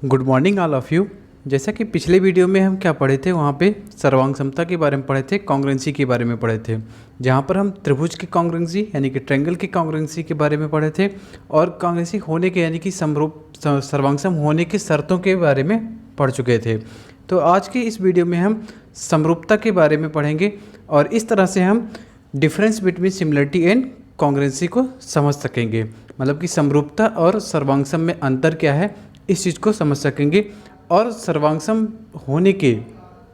Good morning all of you. जैसा कि पिछले वीडियो में हम क्या पढ़े थे, वहाँ पे सर्वांग समता के बारे में पढ़े थे, कॉन्ग्रुएंसी के बारे में पढ़े थे, जहाँ पर हम त्रिभुज की कॉन्ग्रुएंसी यानी कि ट्रायंगल की कॉन्ग्रुएंसी के बारे में पढ़े थे और कॉन्ग्रुएंसी होने के यानी कि समरूप सर्वांगसम होने की शर्तों के बारे में पढ़ चुके थे। तो आज के इस वीडियो में हम समरूपता के बारे में पढ़ेंगे और इस तरह से हम difference between similarity and congruency को समझ सकेंगे। मतलब कि समरूपता और सर्वांगसम में अंतर क्या है, इस चीज़ को समझ सकेंगे। और सर्वांगसम होने के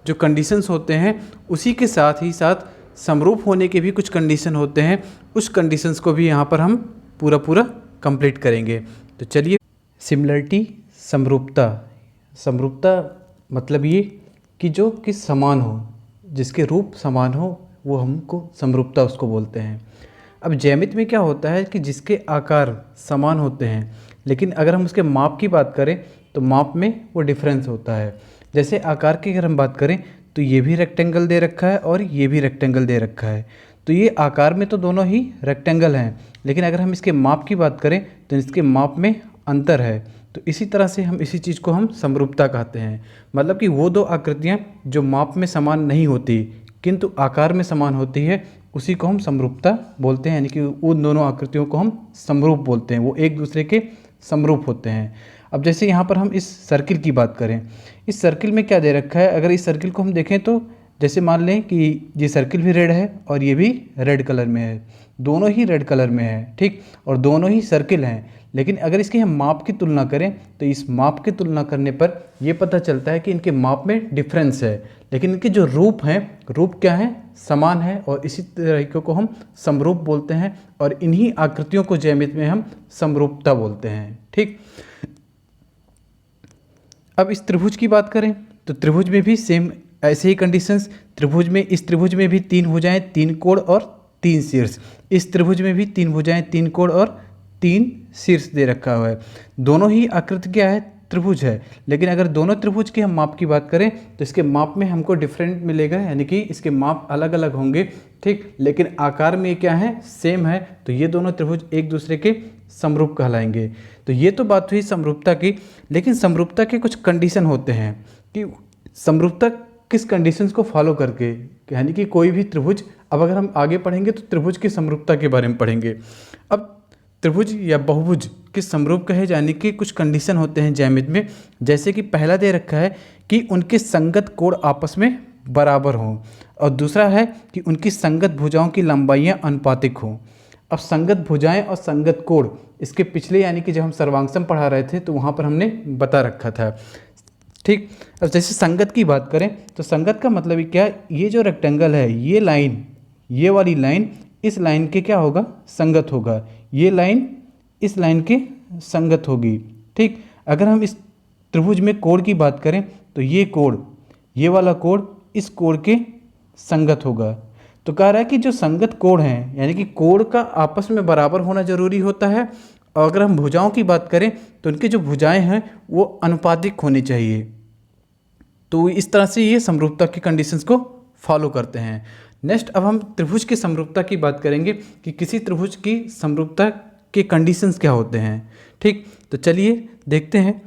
जो कंडीशंस होते हैं उसी के साथ ही साथ समरूप होने के भी कुछ कंडीशन होते हैं, उस कंडीशंस को भी यहाँ पर हम पूरा कंप्लीट करेंगे। तो चलिए, सिमिलरिटी समरूपता। समरूपता मतलब ये कि जो कि समान हो, जिसके रूप समान हो, वो हमको समरूपता उसको बोलते हैं। अब ज्यामिति में क्या होता है कि जिसके आकार समान होते हैं, लेकिन अगर हम उसके माप की बात करें तो माप में वो डिफरेंस होता है। जैसे आकार की अगर हम बात करें तो ये भी रेक्टेंगल दे रखा है और ये भी रेक्टेंगल दे रखा है, तो ये आकार में तो दोनों ही रेक्टेंगल हैं, लेकिन अगर हम इसके माप की बात करें तो इसके माप में अंतर है। तो इसी तरह से हम इसी चीज़ को हम समरूपता कहते हैं। मतलब कि वो दो आकृतियाँ जो माप में समान नहीं होती किंतु आकार में समान होती है, उसी को हम समरूपता बोलते हैं। यानी कि उन दोनों आकृतियों को हम समरूप बोलते हैं, वो एक दूसरे के समरूप होते हैं। अब जैसे यहाँ पर हम इस सर्किल की बात करें, इस सर्किल में क्या दे रखा है, अगर इस सर्किल को हम देखें तो जैसे मान लें कि ये सर्किल भी रेड है और ये भी रेड कलर में है, दोनों ही रेड कलर में है, ठीक, और दोनों ही सर्किल हैं। लेकिन अगर इसकी हम माप की तुलना करें तो इस माप की तुलना करने पर यह पता चलता है कि इनके माप में डिफरेंस है, लेकिन इनके जो रूप हैं, रूप क्या है, समान है, और इसी तरीके को हम समरूप बोलते हैं। और इन्हीं आकृतियों को ज्यामिति में हम समरूपता बोलते हैं, ठीक। अब इस त्रिभुज की बात करें तो त्रिभुज में भी सेम ऐसे ही कंडीशंस। त्रिभुज में, इस त्रिभुज में भी 3 भुजाएं 3 कोण और 3 शीर्ष, इस त्रिभुज में भी 3 भुजाएं 3 कोण और 3 शीर्ष दे रखा हुआ है। दोनों ही आकृति क्या है, त्रिभुज है, लेकिन अगर दोनों त्रिभुज के हम माप की बात करें तो इसके माप में हमको डिफरेंट मिलेगा, यानी कि इसके माप अलग अलग होंगे, ठीक, लेकिन आकार में क्या है, सेम है। तो ये दोनों त्रिभुज एक दूसरे के समरूप कहलाएंगे। तो ये तो बात हुई समरूपता की, लेकिन समरूपता के कुछ कंडीशन होते हैं कि समरूपता किस कंडीशंस को फॉलो करके, यानी कि कोई भी त्रिभुज, अब अगर हम आगे पढ़ेंगे तो त्रिभुज की समरूपता के बारे में पढ़ेंगे। अब त्रिभुज या बहुभुज किस समरूप कहे जाने के कुछ कंडीशन होते हैं ज्यामिति में। जैसे कि पहला दे रखा है कि उनके संगत कोण आपस में बराबर हों, और दूसरा है कि उनकी संगत भुजाओं की लंबाइयाँ अनुपातिक हों। अब संगत भुजाएं और संगत कोण, इसके पिछले यानी कि जब हम सर्वांगसम पढ़ा रहे थे तो वहाँ पर हमने बता रखा था, ठीक। अब जैसे संगत की बात करें तो संगत का मतलब क्या है, ये जो रेक्टेंगल है, ये लाइन, ये वाली लाइन इस लाइन के क्या होगा, संगत होगा, ये लाइन इस लाइन के संगत होगी, ठीक। अगर हम इस त्रिभुज में कोण की बात करें तो ये कोण, ये वाला कोण इस कोण के संगत होगा। तो कह रहा है कि जो संगत कोण हैं, यानी कि कोण का आपस में बराबर होना जरूरी होता है। और अगर हम भुजाओं की बात करें तो उनकी जो भुजाएं हैं वो अनुपातिक होनी चाहिए। तो इस तरह से ये समरूपता की कंडीशंस को फॉलो करते हैं। नेक्स्ट, अब हम त्रिभुज की समरूपता की बात करेंगे कि किसी त्रिभुज की समरूपता के कंडीशंस क्या होते हैं, ठीक। तो चलिए देखते हैं।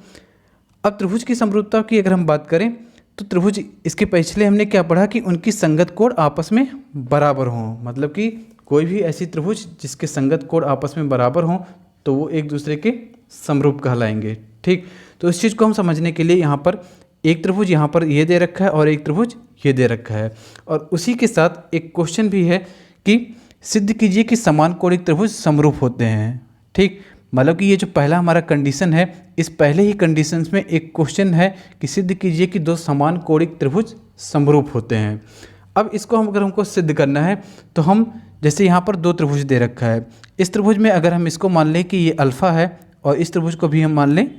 अब त्रिभुज की समरूपता की अगर हम बात करें तो त्रिभुज, इसके पिछले हमने क्या पढ़ा कि उनकी संगत कोण आपस में बराबर हों। मतलब कि कोई भी ऐसी त्रिभुज जिसके संगत कोण आपस में बराबर हों तो वो एक दूसरे के समरूप कहलाएंगे, ठीक। तो इस चीज़ को हम समझने के लिए यहाँ पर एक त्रिभुज यहाँ पर ये दे रखा है और एक त्रिभुज ये दे रखा है, और उसी के साथ एक क्वेश्चन भी है कि सिद्ध कीजिए कि समान कोणिक त्रिभुज समरूप होते हैं, ठीक। मतलब कि ये जो पहला हमारा कंडीशन है, इस पहले ही कंडीशंस में एक क्वेश्चन है कि सिद्ध कीजिए कि दो समान कोणिक त्रिभुज समरूप होते हैं। अब इसको हम अगर हमको सिद्ध करना है तो हम, जैसे यहाँ पर दो त्रिभुज दे रखा है, इस त्रिभुज में अगर हम इसको मान लें कि ये अल्फ़ा है और इस त्रिभुज को भी हम मान लें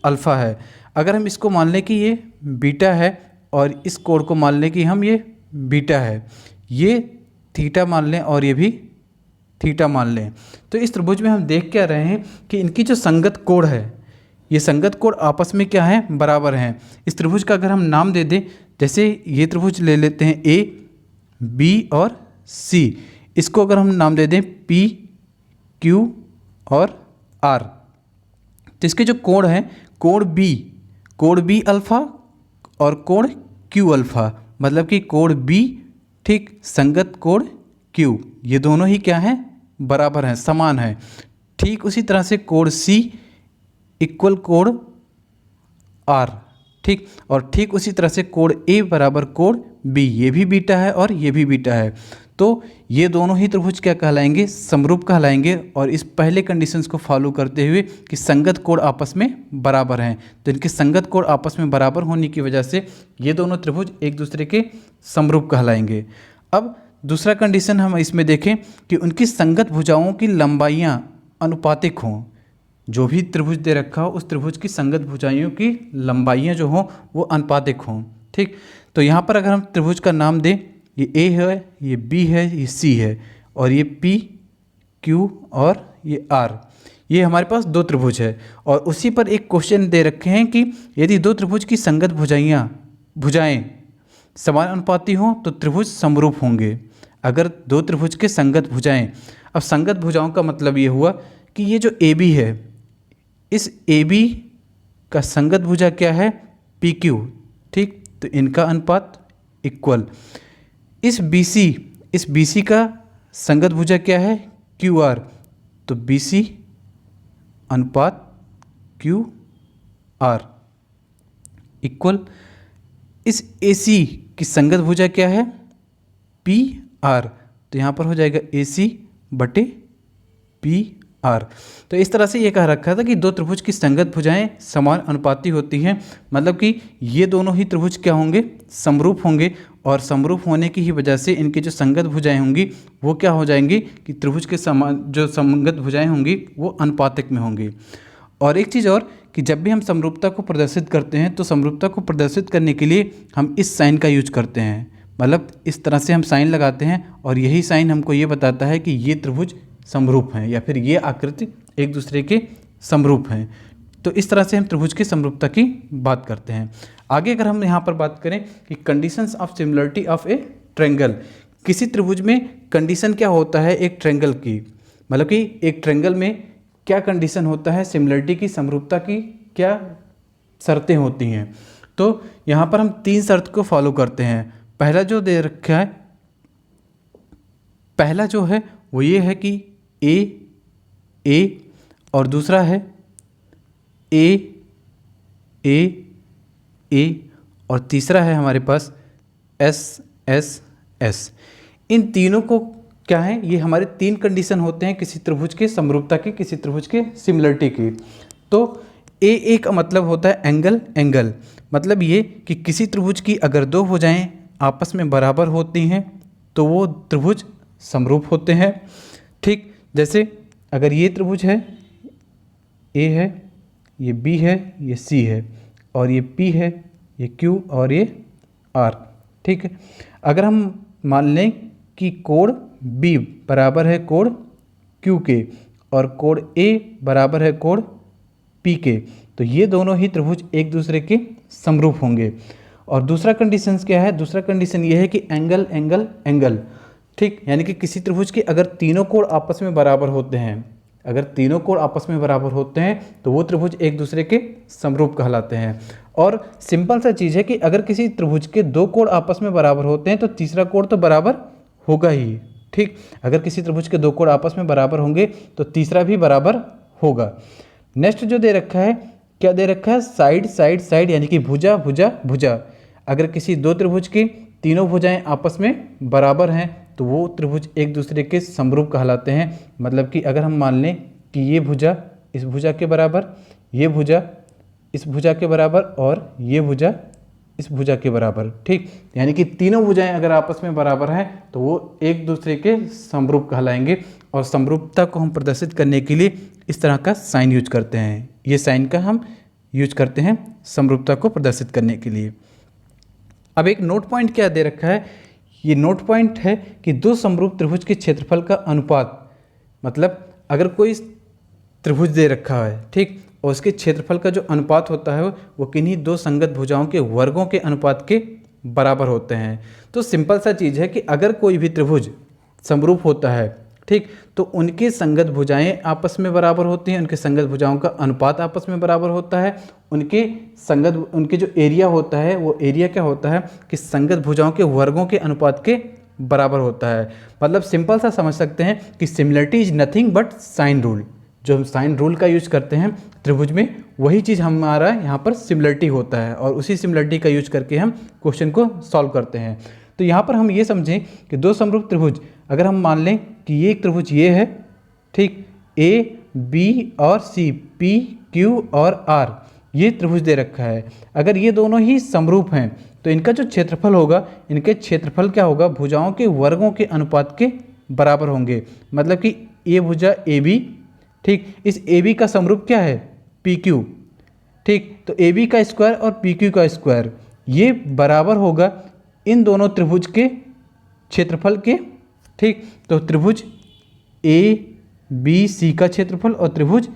अल्फ़ा है, अगर हम इसको मान लें कि ये बीटा है और इस कोण को मान लें कि हम ये बीटा है, ये थीटा मान लें और ये भी थीटा मान लें, तो इस त्रिभुज में हम देख क्या रहे हैं कि इनकी जो संगत कोण है, ये संगत कोण आपस में क्या है, बराबर हैं। इस त्रिभुज का अगर हम नाम दे दें, जैसे ये त्रिभुज ले लेते हैं ए, बी और सी, इसको अगर हम नाम दे दें पी, क्यू और आर, तो इसके जो कोण हैं, कोण बी कोण बी अल्फ़ा और कोण क्यू अल्फ़ा, मतलब कि कोण बी ठीक संगत कोण क्यू, ये दोनों ही क्या हैं, बराबर हैं, समान हैं। ठीक उसी तरह से कोण सी इक्वल कोण आर, ठीक, और ठीक उसी तरह से कोण ए बराबर कोण बी, ये भी बीटा है और ये भी बीटा है। तो ये दोनों ही त्रिभुज क्या कहलाएंगे, समरूप कहलाएंगे। और इस पहले कंडीशंस को फॉलो करते हुए कि संगत कोण आपस में बराबर हैं, तो इनके संगत कोण आपस में बराबर होने की वजह से ये दोनों त्रिभुज एक दूसरे के समरूप कहलाएंगे। अब दूसरा कंडीशन हम इसमें देखें कि उनकी संगत भुजाओं की लंबाइयाँ अनुपातिक हों। जो भी त्रिभुज दे रखा हो उस त्रिभुज की संगत भुजाइयों की लंबाइयाँ जो हों वो अनुपातिक हों, ठीक। तो यहाँ पर अगर हम त्रिभुज का नाम दें, ये ए है, ये बी है, ये सी है, और ये पी क्यू और ये आर, ये हमारे पास दो त्रिभुज है। और उसी पर एक क्वेश्चन दे रखे हैं कि यदि दो त्रिभुज की संगत भुजाएं समान अनुपाती हों तो त्रिभुज समरूप होंगे। अगर दो त्रिभुज के संगत भुजाएं, अब संगत भुजाओं का मतलब ये हुआ कि ये जो ए बी है, इस ए बी का संगत भुजा क्या है, पी क्यू, ठीक, तो इनका अनुपात इक्वल। इस बी सी का संगत भुजा क्या है, क्यू आर, तो बी सी अनुपात क्यू आर इक्वल। इस ए सी की संगत भुजा क्या है, पी आर, तो यहाँ पर हो जाएगा ए सी बटे पी आर। तो इस तरह से ये कह रखा था कि दो त्रिभुज की संगत भुजाएं समान अनुपाती होती हैं, मतलब कि ये दोनों ही त्रिभुज क्या होंगे, समरूप होंगे। और समरूप होने की ही वजह से इनकी जो संगत भुजाएं होंगी वो क्या हो जाएंगी कि त्रिभुज के समान जो संगत भुजाएं होंगी वो अनुपातिक में होंगी। और एक चीज़ और कि जब भी हम समरूपता को प्रदर्शित करते हैं तो समरूपता को प्रदर्शित करने के लिए हम इस साइन का यूज करते हैं, मतलब इस तरह से हम साइन लगाते हैं और यही साइन हमको ये बताता है कि ये त्रिभुज समरूप हैं या फिर ये आकृति एक दूसरे के समरूप हैं। तो इस तरह से हम त्रिभुज की समरूपता की बात करते हैं। आगे अगर हम यहाँ पर बात करें कि conditions of similarity of A triangle, किसी त्रिभुज में कंडीशन क्या होता है एक ट्रायंगल की, मतलब कि एक ट्रायंगल में क्या कंडीशन होता है, सिमिलरिटी की, समरूपता की क्या शर्तें होती हैं। तो यहाँ पर हम तीन शर्त को फॉलो करते हैं। पहला जो दे रखा है, पहला जो है वो ये है कि ए और दूसरा है ए और तीसरा है हमारे पास एस। इन तीनों को क्या है, ये हमारे तीन कंडीशन होते हैं किसी त्रिभुज के समरूपता की, किसी त्रिभुज के सिमिलरिटी की। तो ए का मतलब होता है एंगल, मतलब ये कि किसी त्रिभुज की अगर दो भुजाएं आपस में बराबर होती हैं तो वो त्रिभुज समरूप होते हैं, ठीक। जैसे अगर ये त्रिभुज है, ए है, ये बी है, ये सी है, और ये पी है, ये क्यू और ये आर, ठीक है। अगर हम मान लें कि कोण बी बराबर है कोण क्यू के और कोण ए बराबर है कोण पी के, तो ये दोनों ही त्रिभुज एक दूसरे के समरूप होंगे। और दूसरा कंडीशन क्या है, दूसरा कंडीशन ये है कि एंगल, ठीक, यानी कि किसी त्रिभुज के अगर तीनों कोण आपस में बराबर होते हैं, अगर तीनों कोण आपस में बराबर होते हैं तो वो त्रिभुज एक दूसरे के समरूप कहलाते हैं। और सिंपल सा चीज़ है कि अगर किसी त्रिभुज के दो कोण आपस में बराबर होते हैं तो तीसरा कोण तो बराबर होगा ही, ठीक। अगर किसी त्रिभुज के दो कोण आपस में बराबर होंगे तो तीसरा भी बराबर होगा। नेक्स्ट जो दे रखा है, क्या दे रखा है, साइड, यानी कि भुजा। अगर किसी दो त्रिभुज की तीनों भुजाएं आपस में बराबर हैं तो वो त्रिभुज एक दूसरे के समरूप कहलाते हैं। मतलब कि अगर हम मान लें कि ये भुजा इस भुजा के बराबर, ये भुजा इस भुजा के बराबर और ये भुजा इस भुजा के बराबर, ठीक, यानी कि तीनों भुजाएं अगर आपस में बराबर हैं तो वो एक दूसरे के समरूप कहलाएंगे। और समरूपता को हम प्रदर्शित करने के लिए इस तरह का साइन यूज करते हैं, ये साइन का हम यूज करते हैं समरूपता को प्रदर्शित करने के लिए। अब एक नोट पॉइंट क्या दे रखा है, ये नोट पॉइंट है कि दो समरूप त्रिभुज के क्षेत्रफल का अनुपात, मतलब अगर कोई त्रिभुज दे रखा है, ठीक, और उसके क्षेत्रफल का जो अनुपात होता है वो किन्हीं दो संगत भुजाओं के वर्गों के अनुपात के बराबर होते हैं। तो सिंपल सा चीज़ है कि अगर कोई भी त्रिभुज समरूप होता है, ठीक। तो उनके संगत भुजाएं आपस में बराबर होती हैं, उनके संगत भुजाओं का अनुपात आपस में बराबर होता है। उनके जो एरिया होता है वो एरिया क्या होता है कि संगत भुजाओं के वर्गों के अनुपात के बराबर होता है। मतलब सिंपल सा समझ सकते हैं कि similarity is nothing but sine rule. जो हम साइन रूल का यूज करते हैं त्रिभुज में, वही चीज़ हमारा यहाँ पर सिमिलरिटी होता है और उसी सिमिलरिटी का यूज करके हम क्वेश्चन को सॉल्व करते हैं। तो यहाँ पर हम ये समझें कि दो समरूप त्रिभुज, अगर हम मान लें कि ये एक त्रिभुज ये है, ठीक, ए बी और सी, पी क्यू और आर, ये त्रिभुज दे रखा है। अगर ये दोनों ही समरूप हैं तो इनका जो क्षेत्रफल होगा, इनके क्षेत्रफल क्या होगा, भुजाओं के वर्गों के अनुपात के बराबर होंगे। मतलब कि ये भुजा ए बी, ठीक, इस ए बी का समरूप क्या है, पी क्यू, ठीक। तो ए बी का स्क्वायर और पी क्यू का स्क्वायर ये बराबर होगा इन दोनों त्रिभुज के क्षेत्रफल के, ठीक। तो त्रिभुज ए बी सी का क्षेत्रफल और त्रिभुज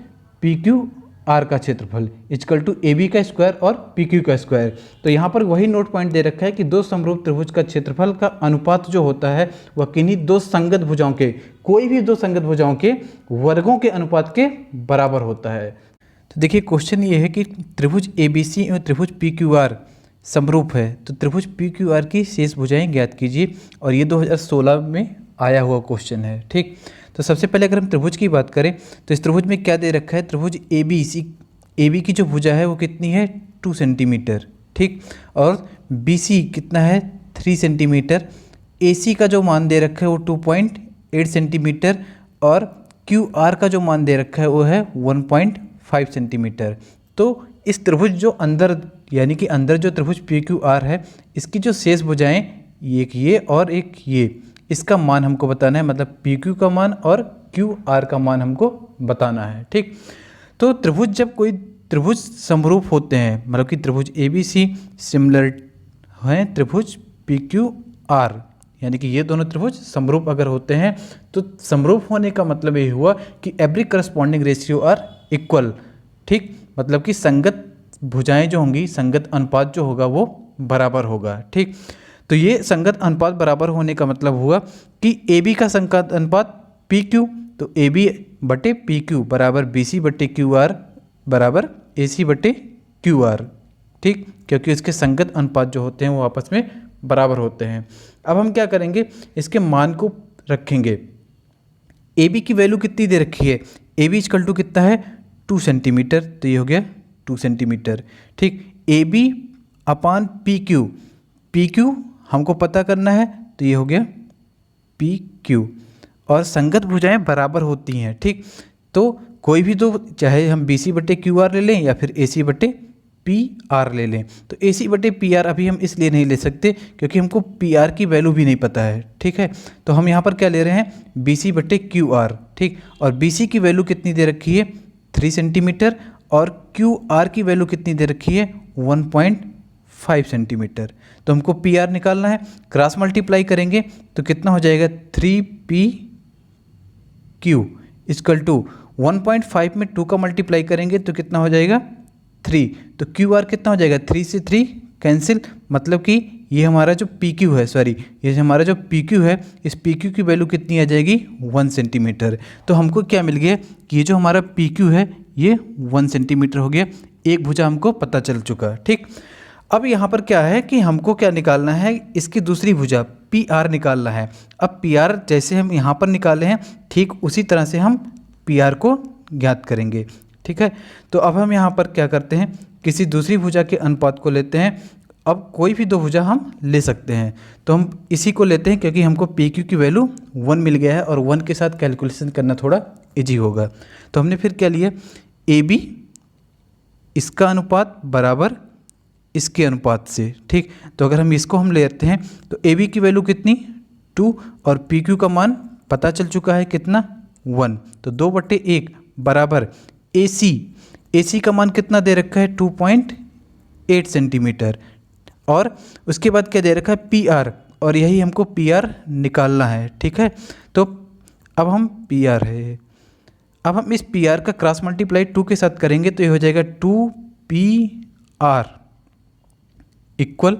पी क्यू आर का क्षेत्रफल इक्वल टू ए बी का स्क्वायर और पी क्यू का स्क्वायर। तो यहाँ पर वही नोट पॉइंट दे रखा है कि दो समरूप त्रिभुज का क्षेत्रफल का अनुपात जो होता है वह किन्हीं दो संगत भुजाओं के, कोई भी दो संगत भुजाओं के वर्गों के अनुपात के बराबर होता है। तो देखिए क्वेश्चन ये है कि त्रिभुज ए बी सी और त्रिभुज पी क्यू आर समरूप है, तो त्रिभुज पी क्यू आर की शेष भुजाएं ज्ञात कीजिए। और ये 2016 में आया हुआ क्वेश्चन है, ठीक। तो सबसे पहले अगर हम त्रिभुज की बात करें तो इस त्रिभुज में क्या दे रखा है, त्रिभुज ए बी की जो भुजा है वो कितनी है, 2 सेंटीमीटर, ठीक। और बी सी कितना है, 3 सेंटीमीटर। ए सी का जो मान दे रखा है वो 2.8 सेंटीमीटर और क्यू आर का जो मान दे रखा है वो है 1.5 सेंटीमीटर। तो इस त्रिभुज जो अंदर, यानी कि अंदर जो त्रिभुज पी क्यू आर है, इसकी जो शेष भुजाएं, एक ये और एक ये, इसका मान हमको बताना है। मतलब पी क्यू का मान और क्यू आर का मान हमको बताना है, ठीक। तो त्रिभुज, जब कोई त्रिभुज समरूप होते हैं, मतलब कि त्रिभुज ए बी सी सिमिलर हैं त्रिभुज पी क्यू आर, यानी कि ये दोनों त्रिभुज समरूप अगर होते हैं तो समरूप होने का मतलब ये हुआ कि every corresponding ratio are equal, ठीक। मतलब कि संगत भुजाएं जो होंगी, संगत अनुपात जो होगा वो बराबर होगा, ठीक। तो ये संगत अनुपात बराबर होने का मतलब हुआ कि ए बी का संगत अनुपात पी क्यू, तो ए बी बटे पी क्यू बराबर बी सी बटे क्यू आर बराबर ए सी बटे क्यू आर, ठीक, क्योंकि इसके संगत अनुपात जो होते हैं वो आपस में बराबर होते हैं। अब हम क्या करेंगे, इसके मान को रखेंगे। ए बी की वैल्यू कितनी दे रखी है, ए बी इक्वल टू कितना है, 2 सेंटीमीटर, तो ये हो गया 2 सेंटीमीटर, ठीक। A B upon P Q, P Q हमको पता करना है, तो ये हो गया पी क्यू। और संगत भुजाएं बराबर होती हैं, ठीक। तो कोई भी दो, चाहे हम बी सी बटे क्यू आर ले लें या फिर ए सी बटे पी आर ले लें। तो ए सी बटे पी आर अभी हम इसलिए नहीं ले सकते क्योंकि हमको पी आर की वैल्यू भी नहीं पता है, ठीक है। तो हम यहाँ पर क्या ले रहे हैं, बी सी बटे क्यू आर, ठीक। और बी सी की वैल्यू कितनी दे रखी है, 3 सेंटीमीटर, और क्यू आर की वैल्यू कितनी दे रखी है, 1.5 सेंटीमीटर। तो हमको पी आर निकालना है, क्रॉस मल्टीप्लाई करेंगे तो कितना हो जाएगा, 3p क्यू इक्वल टू 1.5 में 2 का मल्टीप्लाई करेंगे तो कितना हो जाएगा, 3। तो क्यू आर कितना हो जाएगा, 3 से 3 कैंसिल, मतलब कि ये हमारा जो पी क्यू है, सॉरी ये हमारा जो पी क्यू है, इस पी क्यू की वैल्यू कितनी आ जाएगी, 1 सेंटीमीटर। तो हमको क्या मिल गया कि ये जो हमारा पी क्यू है ये 1 सेंटीमीटर हो गया। एक भुजा हमको पता चल चुका, ठीक। अब यहाँ पर क्या है कि हमको क्या निकालना है, इसकी दूसरी भुजा पी आर निकालना है। अब पी आर जैसे हम यहाँ पर निकाले हैं, ठीक उसी तरह से हम पी आर को ज्ञात करेंगे, ठीक है। तो अब हम यहाँ पर क्या करते हैं, किसी दूसरी भुजा के अनुपात को लेते हैं। अब कोई भी दो भुजा हम ले सकते हैं, तो हम इसी को लेते हैं क्योंकि हमको पी क्यू की वैल्यू 1 मिल गया है और 1 के साथ कैलकुलेशन करना थोड़ा इजी होगा। तो हमने फिर क्या लिया, ए बी इसका अनुपात बराबर इसके अनुपात से, ठीक। तो अगर हम इसको हम लेते हैं तो ए बी की वैल्यू कितनी, 2, और पी क्यू का मान पता चल चुका है कितना, 1। तो 2/1 बराबर ए सी का मान कितना दे रखा है, 2.8 सेंटीमीटर। और उसके बाद क्या दे रखा है, पी आर, और यही हमको पी आर निकालना है, ठीक है। तो अब हम पी आर है, अब हम इस पी आर का क्रॉस मल्टीप्लाई 2 के साथ करेंगे तो ये हो जाएगा 2pr इक्वल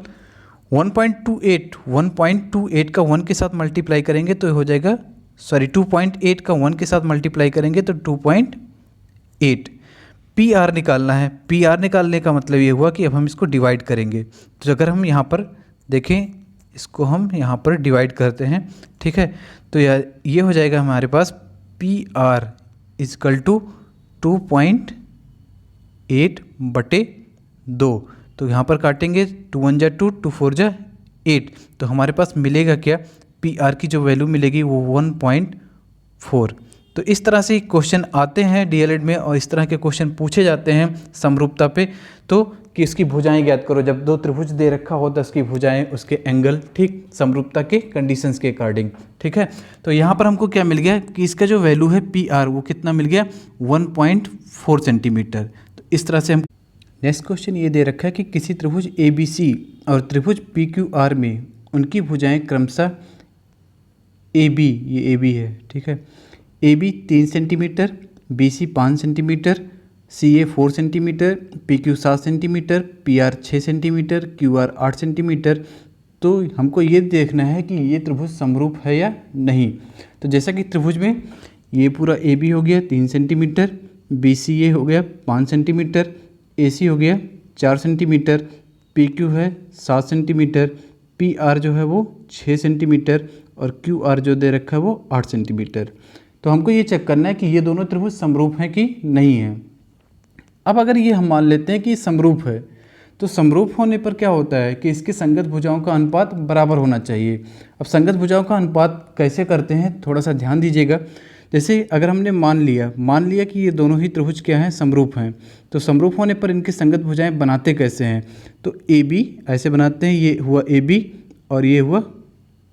1.28 का 1 के साथ मल्टीप्लाई करेंगे तो ये हो जाएगा सॉरी 2.8 का 1 के साथ मल्टीप्लाई करेंगे तो 2.8। पी आर निकालना है। पी आर निकालने का मतलब ये हुआ कि अब हम इसको डिवाइड करेंगे। तो अगर हम यहाँ पर देखें, इसको हम यहाँ पर डिवाइड करते हैं, ठीक है, तो ये हो जाएगा हमारे पास पी आर इजकल टू 2.8/2। तो यहाँ पर काटेंगे 2 1 जा 2, 2 4 जा 8, तो हमारे पास मिलेगा क्या, पी आर की जो वैल्यू मिलेगी वो 1.4। तो इस तरह से क्वेश्चन आते हैं डीएलएड में, और इस तरह के क्वेश्चन पूछे जाते हैं समरूपता पे। तो कि इसकी भुजाएं ज्ञात करो, जब दो त्रिभुज दे रखा हो तो उसकी भुजाएं, उसके एंगल, ठीक, समरूपता के कंडीशंस के अकॉर्डिंग, ठीक है। तो यहाँ पर हमको क्या मिल गया कि इसका जो वैल्यू है पी आर वो कितना मिल गया, 1.4 सेंटीमीटर। तो इस तरह से हम नेक्स्ट क्वेश्चन ये दे रखा है कि किसी त्रिभुज ए बी सी और त्रिभुज पी क्यू आर में उनकी भुजाएं क्रमशः ए बी, ये ए बी है, ठीक है, A B 3 centimetre, B C 5 centimetre, C A 4 centimetre, P Q 7 centimetre, P R 6 centimetre, Q R 8 centimetre. तो हमको ये देखना है कि ये त्रिभुज समरूप है या नहीं। तो जैसा कि त्रिभुज में ये पूरा ए बी हो गया 3 सेंटीमीटर, बी सी ए हो गया 5 सेंटीमीटर, ए सी हो गया 4 सेंटीमीटर, पी क्यू है 7 सेंटीमीटर, पी आर जो है वो 6 सेंटीमीटर और क्यू आर जो दे रखा है वो 8 सेंटीमीटर। तो हमको ये चेक करना है कि ये दोनों त्रिभुज समरूप हैं कि नहीं है। अब अगर ये हम मान लेते हैं कि समरूप है, तो समरूप होने पर क्या होता है कि इसके संगत भुजाओं का अनुपात बराबर होना चाहिए। अब संगत भुजाओं का अनुपात कैसे करते हैं, थोड़ा सा ध्यान दीजिएगा। जैसे अगर हमने मान लिया कि ये दोनों ही त्रिभुज क्या हैं, समरूप हैं, तो समरूप होने पर इनकी संगत भुजाएं बनाते कैसे हैं। तो ए बी ऐसे बनाते हैं, ये हुआ ए बी और ये हुआ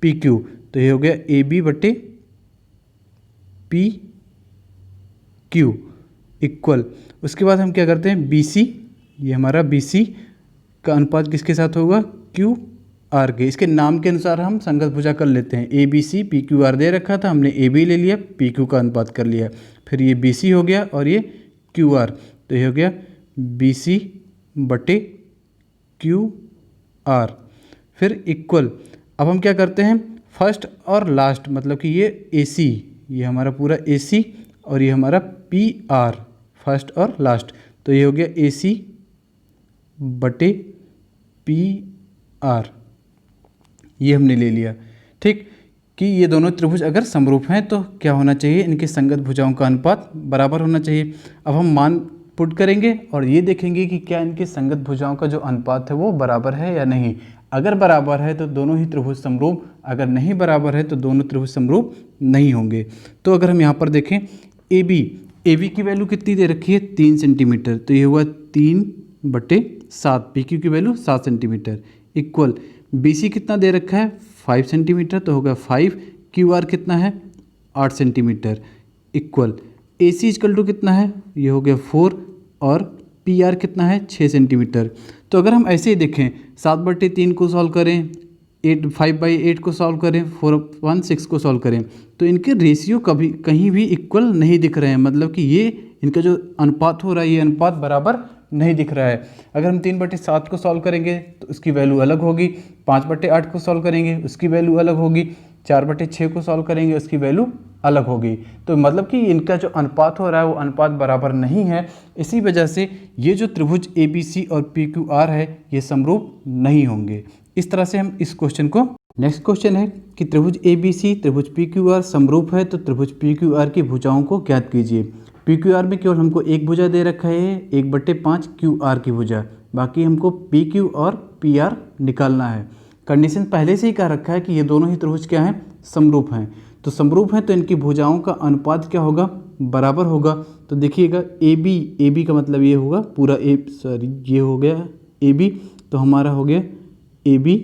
पी क्यू, तो ये हो गया ए बी बटे पी क्यू इक्वल। उसके बाद हम क्या करते हैं, बी सी, ये हमारा बी सी का अनुपात किसके साथ होगा, क्यू आर के। इसके नाम के अनुसार हम संगत भुजा कर लेते हैं। A B C, P Q R दे रखा था, हमने ए बी ले लिया, पी क्यू का अनुपात कर लिया, फिर ये बी सी हो गया और ये क्यू आर, तो ये हो गया बी सी बटे क्यू आर, फिर इक्वल। अब हम क्या करते हैं, फर्स्ट और लास्ट, मतलब कि ये ए सी, ये हमारा पूरा ए सी और ये हमारा पी आर, फर्स्ट और लास्ट, तो ये हो गया ए सी बटे पी आर, ये हमने ले लिया, ठीक। कि ये दोनों त्रिभुज अगर समरूप हैं तो क्या होना चाहिए, इनके संगत भुजाओं का अनुपात बराबर होना चाहिए। अब हम मान पुट करेंगे और ये देखेंगे कि क्या इनके संगत भुजाओं का जो अनुपात है वो बराबर है या नहीं। अगर बराबर है तो दोनों ही त्रिभुज समरूप, अगर नहीं बराबर है तो दोनों त्रिभुज समरूप नहीं होंगे। तो अगर हम यहाँ पर देखें ए बी की वैल्यू कितनी दे रखी है, 3 सेंटीमीटर, तो ये हुआ 3/7, पी क्यू की value 7 centimetre equal, B C कितना दे रखा है 5 सेंटीमीटर, तो होगा 5, क्यू आर कितना है 8 centimetre equal, A C is equal to कितना है, ये हो गया 4 और पी आर कितना है 6 सेंटीमीटर। तो अगर हम ऐसे ही देखें 7/3 को सॉल्व करें, 5/8 को सॉल्व करें, 4/6 को सॉल्व करें, तो इनके रेशियो कभी कहीं भी इक्वल नहीं दिख रहे हैं, मतलब कि ये इनका जो अनुपात हो रहा है ये अनुपात बराबर नहीं दिख रहा है। अगर हम 3/7 को सॉल्व करेंगे तो उसकी वैल्यू अलग होगी, 5/8 को सॉल्व करेंगे उसकी वैल्यू अलग होगी, 4/6 को सॉल्व करेंगे उसकी वैल्यू अलग होगी। तो मतलब कि इनका जो अनुपात हो रहा है वो अनुपात बराबर नहीं है। इसी वजह से ये जो त्रिभुज ए बी सी और पी क्यू आर है ये समरूप नहीं होंगे। इस तरह से हम इस क्वेश्चन को, नेक्स्ट क्वेश्चन है कि त्रिभुज ए बी सी त्रिभुज पी क्यू आर समरूप है तो त्रिभुज पी क्यू आर की भुजाओं को ज्ञात कीजिए। पी क्यू आर में केवल हमको एक भुजा दे रखा है 1/5 क्यू आर की भुजा, बाकी हमको पी क्यू और पी आर निकालना है। कंडीशन पहले से ही कह रखा है कि ये दोनों ही त्रिभुज क्या हैं, समरूप हैं। तो समरूप हैं तो इनकी भुजाओं का अनुपात क्या होगा, बराबर होगा। तो देखिएगा ए बी का मतलब ये होगा पूरा ये हो गया ए बी, तो हमारा हो गया ए बी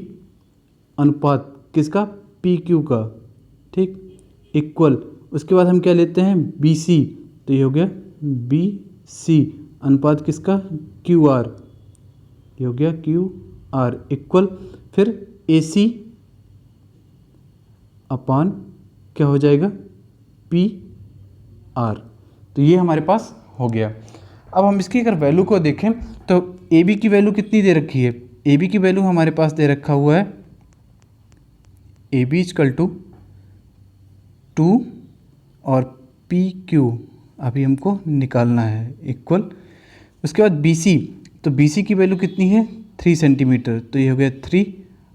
अनुपात किसका, पी क्यू का, ठीक, इक्वल। उसके बाद हम क्या लेते हैं बी सी, तो ये हो गया बी सी अनुपात किसका, क्यू आर, ये हो गया क्यू आर इक्वल, फिर ए सी अपान क्या हो जाएगा पी आर। तो ये हमारे पास हो गया। अब हम इसकी अगर वैल्यू को देखें तो ए बी की वैल्यू कितनी दे रखी है, ए बी की वैल्यू हमारे पास दे रखा हुआ है ए बी इजकल टू 2 और पी क्यू अभी हमको निकालना है इक्वल। उसके बाद बी सी, तो बी सी की वैल्यू कितनी है 3 सेंटीमीटर, तो ये हो गया 3।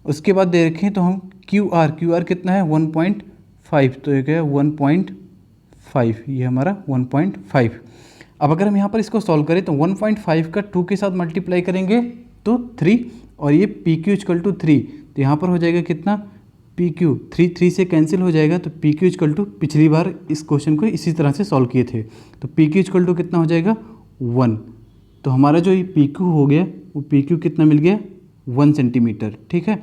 उसके बाद दे रखें तो हम क्यू आर कितना है 1.5, तो ये गया 1.5, ये हमारा 1.5। अब अगर हम यहाँ पर इसको सॉल्व करें तो 1.5 का 2 के साथ मल्टीप्लाई करेंगे तो 3, और ये पी क्यू इक्वल टू 3, तो यहाँ पर हो जाएगा कितना पी क्यू, 3 से कैंसिल हो जाएगा, तो पी क्यू इक्वल टू, पिछली बार इस क्वेश्चन को इसी तरह से सॉल्व किए थे, तो पी क्यू इक्वल टू कितना हो जाएगा 1। तो हमारा जो ये पी क्यू हो गया वो पी क्यू कितना मिल गया 1 सेंटीमीटर, ठीक है।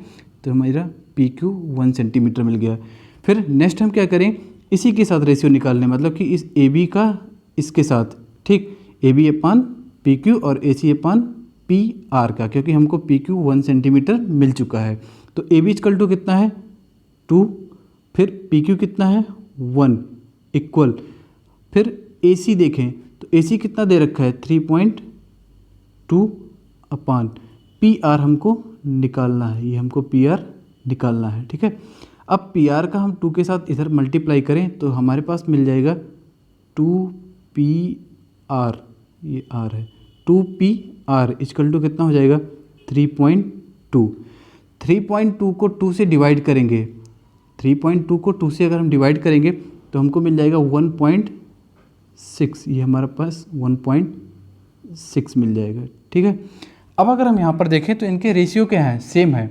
तो हमारा पी क्यू 1 सेंटीमीटर मिल गया। फिर नेक्स्ट हम क्या करें, इसी के साथ रेशियो निकालने, मतलब कि इस ए बी का इसके साथ, ठीक, A B upon P Q और A C upon P R का, क्योंकि हमको पी क्यू 1 सेंटीमीटर मिल चुका है। तो ए बी इक्वल टू कितना है 2, फिर पी क्यू कितना है 1 इक्वल, फिर ए सी देखें तो ए सी कितना दे रखा है 3.2 अपान पी आर हमको निकालना है, ये हमको पी आर निकालना है, ठीक है। अब पी आर का हम 2 के साथ इधर मल्टीप्लाई करें तो हमारे पास मिल जाएगा 2 पी आर, ये आर है, 2 पी आर इक्वल टू कितना हो जाएगा 3.2। 3.2 को 2 से डिवाइड करेंगे, 3.2 को 2 से अगर हम डिवाइड करेंगे तो हमको मिल जाएगा 1.6, ये हमारे पास 1.6 मिल जाएगा, ठीक है। अब अगर हम यहाँ पर देखें तो इनके रेशियो क्या हैं, सेम है,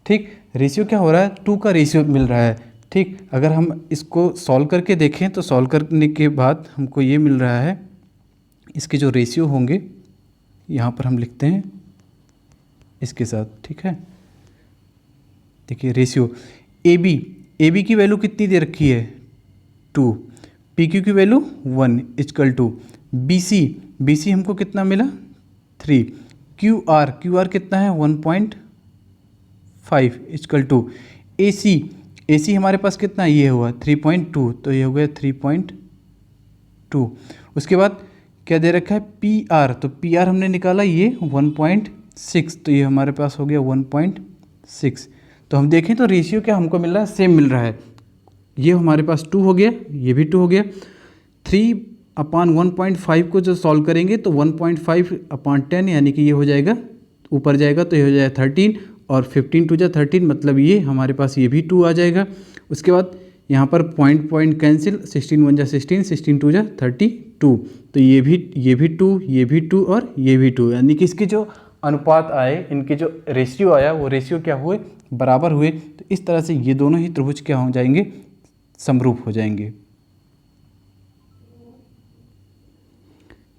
ठीक। रेशियो क्या हो रहा है 2 का रेशियो मिल रहा है, ठीक। अगर हम इसको सॉल्व करके देखें तो सॉल्व करने के बाद हमको ये मिल रहा है, इसके जो रेशियो होंगे यहाँ पर हम लिखते हैं इसके साथ, ठीक है। देखिए रेशियो ए बी की वैल्यू कितनी दे रखी है 2, पी क्यू की value 1 equal to B C हमको कितना मिला 3, क्यू आर कितना है 1.5 इक्वल टू ए सी हमारे पास कितना ये हुआ 3.2, तो ये हो गया 3.2। उसके बाद क्या दे रखा है पी आर, तो पी आर हमने निकाला ये 1.6, तो ये हमारे पास हो गया 1.6। तो हम देखें तो रेशियो क्या हमको मिल रहा है, सेम मिल रहा है। ये हमारे पास 2 हो गया, ये भी 2 हो गया। 3 अपान 1.5 को जो सॉल्व करेंगे तो 1.5 अपान 10 यानी कि ये हो जाएगा, ऊपर जाएगा तो ये हो जाएगा 13, और 15 टू जा 13, मतलब ये हमारे पास ये भी 2 आ जाएगा। उसके बाद यहाँ पर पॉइंट कैंसिल, 16 1 जा 16, 16 2 जा 32, तो ये भी 2, ये भी 2 और ये भी 2, यानी कि इसके जो अनुपात आए, इनके जो रेशियो आया वो रेशियो क्या हुए, बराबर हुए। तो इस तरह से ये दोनों ही त्रिभुज क्या हो जाएंगे, समरूप हो जाएंगे।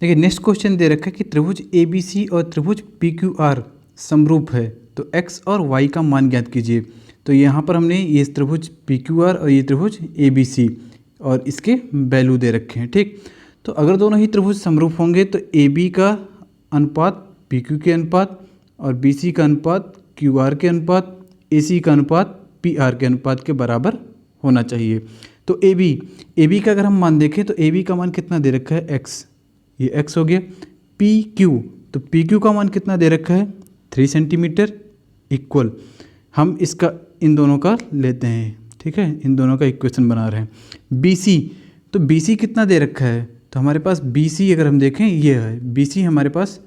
देखिए नेक्स्ट क्वेश्चन दे रखा है कि त्रिभुज ए बी सी और त्रिभुज पी क्यू आर समरूप है, तो x और y का मान ज्ञात कीजिए। तो यहाँ पर हमने ये त्रिभुज पी क्यू आर और ये त्रिभुज ए बी सी और इसके वैल्यू दे रखे हैं, ठीक। तो अगर दोनों ही त्रिभुज समरूप होंगे तो ए बी का अनुपात पी क्यू के अनुपात और बी सी का अनुपात क्यू आर के अनुपात, ए सी का अनुपात पी आर के अनुपात के बराबर होना चाहिए। तो ए बी का अगर हम मान देखें तो ए बी का मान कितना दे रखा है x, ये x हो गया। पी क्यू, तो पी क्यू का मान कितना दे रखा है 3 सेंटीमीटर इक्वल, हम इसका इन दोनों का लेते हैं, ठीक है, इन दोनों का इक्वेशन बना रहे हैं। बी सी, तो बी सी कितना दे रखा है, तो हमारे पास बी सी अगर हम देखें ये है, बी सी हमारे पास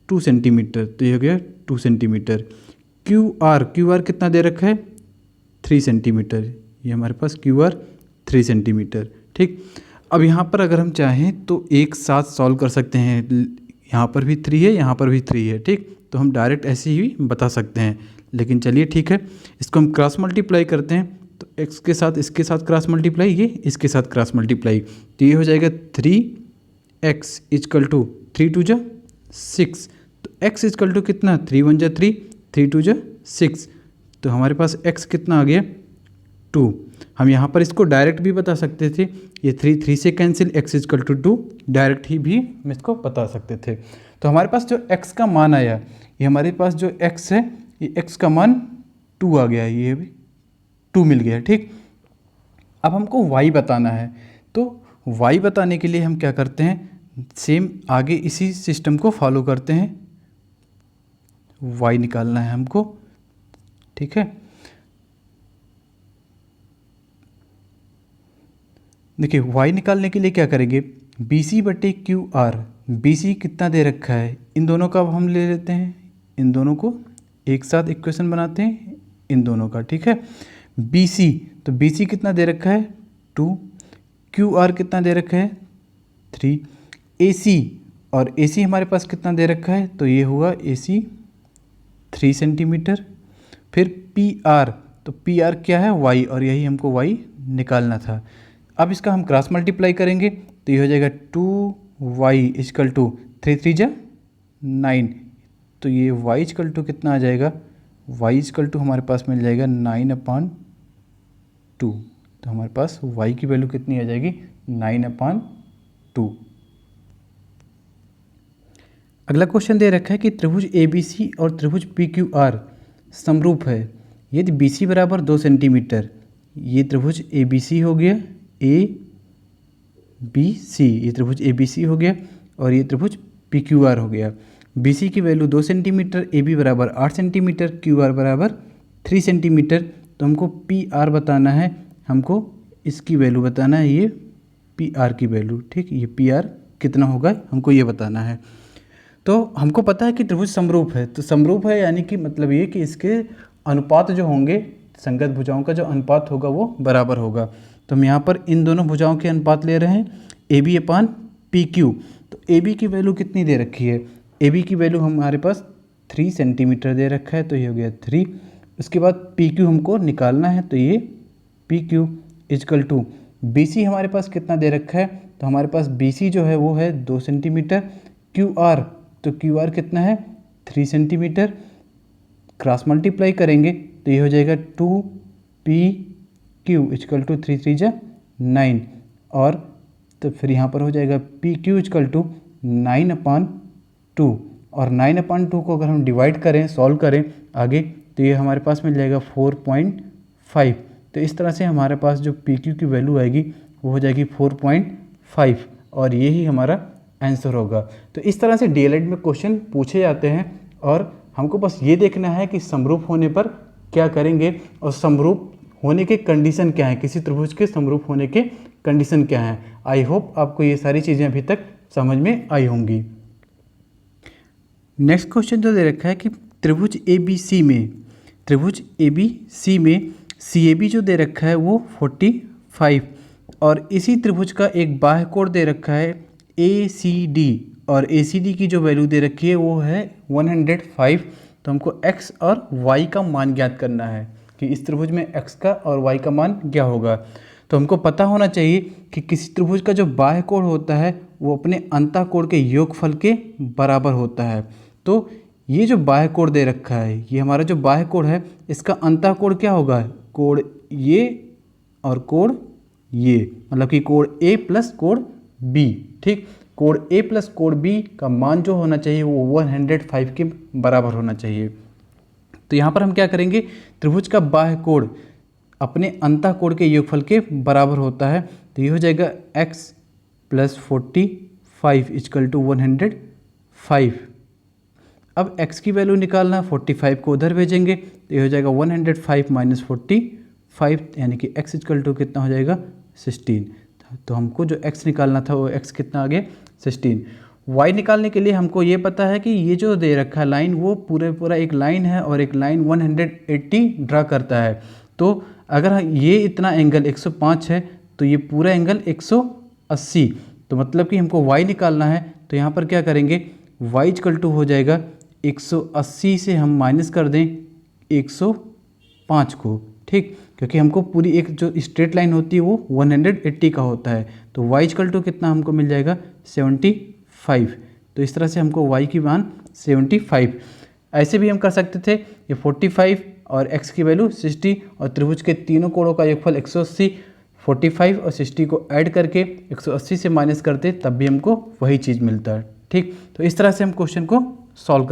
2 सेंटीमीटर, तो ये हो गया 2 सेंटीमीटर। क्यू आर कितना दे रखा है 3 सेंटीमीटर, ये हमारे पास क्यू आर 3 सेंटीमीटर, ठीक। अब यहाँ पर अगर हम चाहें तो एक साथ सॉल्व कर सकते हैं, यहाँ पर भी 3 है, यहाँ पर भी 3 है, ठीक। तो हम डायरेक्ट ऐसे ही बता सकते हैं, लेकिन चलिए ठीक है, इसको हम क्रॉस मल्टीप्लाई करते हैं। तो x के साथ इसके साथ क्रॉस मल्टीप्लाई, ये इसके साथ क्रॉस मल्टीप्लाई, तो ये हो जाएगा 3x इक्वल टू 3 2 जा 6, तो x इक्वल टू कितना 3 1 जा 3, 3 2 जा 6, तो हमारे पास x कितना आ गया 2। हम यहाँ पर इसको डायरेक्ट भी बता सकते थे, ये 3 से cancel, x equal to 2, direct ही भी हम इसको बता सकते थे। तो हमारे पास जो x का मान आया, ये हमारे पास जो x है, ये x का मान 2 आ गया, ये भी 2 मिल गया, ठीक। अब हमको y बताना है, तो y बताने के लिए हम क्या करते हैं, सेम आगे इसी सिस्टम को फॉलो करते हैं, y निकालना है हमको, ठीक है। देखिए y निकालने के लिए क्या करेंगे, BC बटे QR, BC कितना दे रखा है, इन दोनों का अब हम ले लेते हैं, इन दोनों को एक साथ इक्वेशन बनाते हैं इन दोनों का, ठीक है। BC, तो BC कितना दे रखा है 2, QR कितना दे रखा है 3, AC, और AC हमारे पास कितना दे रखा है, तो ये हुआ AC 3 सेंटीमीटर। फिर PR, तो PR क्या है y, और यही हमको y निकालना था। अब इसका हम क्रॉस मल्टीप्लाई करेंगे तो ये हो जाएगा 2y इजकल टू 3 3 जा 9, तो ये y इजकल टू कितना आ जाएगा, y इजकल टू हमारे पास मिल जाएगा 9/2, तो हमारे पास y की वैल्यू कितनी आ जाएगी 9/2। अगला क्वेश्चन दे रखा है कि त्रिभुज ABC और त्रिभुज PQR समरूप है यदि BC बराबर 2 सेंटीमीटर। ये त्रिभुज ABC हो गया, ABC, ये त्रिभुज ABC हो गया, और ये त्रिभुज PQR हो गया। BC की वैल्यू 2 सेंटीमीटर, AB बराबर 8 सेंटीमीटर, QR बराबर 3 सेंटीमीटर। तो हमको PR बताना है, हमको इसकी वैल्यू बताना है, ये PR की वैल्यू, ठीक, ये PR कितना होगा हमको ये बताना है। तो हमको पता है कि त्रिभुज समरूप है, तो समरूप है यानी कि मतलब ये कि इसके अनुपात जो होंगे, संगत भुजाओं का जो अनुपात होगा वो बराबर होगा। तो हम यहाँ पर इन दोनों भुजाओं के अनुपात ले रहे हैं, AB/PQ। तो AB की वैल्यू कितनी दे रखी है, AB की वैल्यू हमारे पास 3 सेंटीमीटर दे रखा है, तो ये हो गया 3। उसके बाद PQ हमको निकालना है, तो ये PQ इजकल टू BC हमारे पास कितना दे रखा है, तो हमारे पास BC जो है वो है 2 सेंटीमीटर। QR, तो QR कितना है 3 सेंटीमीटर। क्रॉस मल्टीप्लाई करेंगे तो ये हो जाएगा 2PQ इजकल टू 3 3 जा 9, और तो फिर यहाँ पर हो जाएगा PQ इजकल टू 9/2, और 9/2 को अगर हम डिवाइड करें, सॉल्व करें आगे, तो ये हमारे पास मिल जाएगा 4.5। तो इस तरह से हमारे पास जो PQ की वैल्यू आएगी वो हो जाएगी 4.5, और ये ही हमारा आंसर होगा। तो इस तरह से DLED में क्वेश्चन पूछे जाते हैं, और हमको बस ये देखना है कि समरूप होने पर क्या करेंगे, और समरूप होने के कंडीशन क्या है, किसी त्रिभुज के समरूप होने के कंडीशन क्या है। आई होप आपको ये सारी चीज़ें अभी तक समझ में आई होंगी। नेक्स्ट क्वेश्चन जो दे रखा है कि त्रिभुज ABC में CAB जो दे रखा है वो 45, और इसी त्रिभुज का एक बाह्य कोण दे रखा है ACD, और ACD की जो वैल्यू दे रखी है वो है 105। तो हमको x और y का मान ज्ञात करना है कि इस त्रिभुज में x का और y का मान क्या होगा। तो हमको पता होना चाहिए कि किसी त्रिभुज का जो बाह्य कोण होता है वो अपने अंतः कोण के योगफल के बराबर होता है। तो ये जो बाह्य कोण दे रखा है, ये हमारा जो बाह्य कोण है, इसका अंतः कोण क्या होगा, कोण ये और कोण ये, मतलब कि कोण A प्लस कोण B, ठीक। कोण A प्लस कोण B का मान जो होना चाहिए वो 105 के बराबर होना चाहिए। तो यहाँ पर हम क्या करेंगे, त्रिभुज का बाह्य कोण अपने अंतः कोण के योगफल के बराबर होता है, तो ये हो जाएगा x प्लस 45 इजकल टू 105। अब x की वैल्यू निकालना, 45 को उधर भेजेंगे तो ये हो जाएगा 105 माइनस 45, यानी कि x इजकल टू कितना हो जाएगा 16। तो हमको जो x निकालना था वो x कितना आ गया 16। y निकालने के लिए हमको ये पता है कि ये जो दे रखा है लाइन वो पूरा एक लाइन है, और एक लाइन 180 ड्रा करता है। तो अगर ये इतना एंगल 105 है तो ये पूरा एंगल 180, तो मतलब कि हमको y निकालना है। तो यहाँ पर क्या करेंगे, y इक्वल टू हो जाएगा 180 से हम माइनस कर दें 105 को, ठीक, क्योंकि हमको पूरी एक जो स्ट्रेट लाइन होती है वो 180 का होता है। तो y इक्वल टू कितना हमको मिल जाएगा 75। तो इस तरह से हमको y की मान 75। ऐसे भी हम कर सकते थे, ये 45 और x की वैल्यू 60, और त्रिभुज के तीनों कोणों का योगफल 180, 45 और 60 को ऐड करके 180 से माइनस करते तब भी हमको वही चीज़ मिलता है, ठीक। तो इस तरह से हम क्वेश्चन को सॉल्व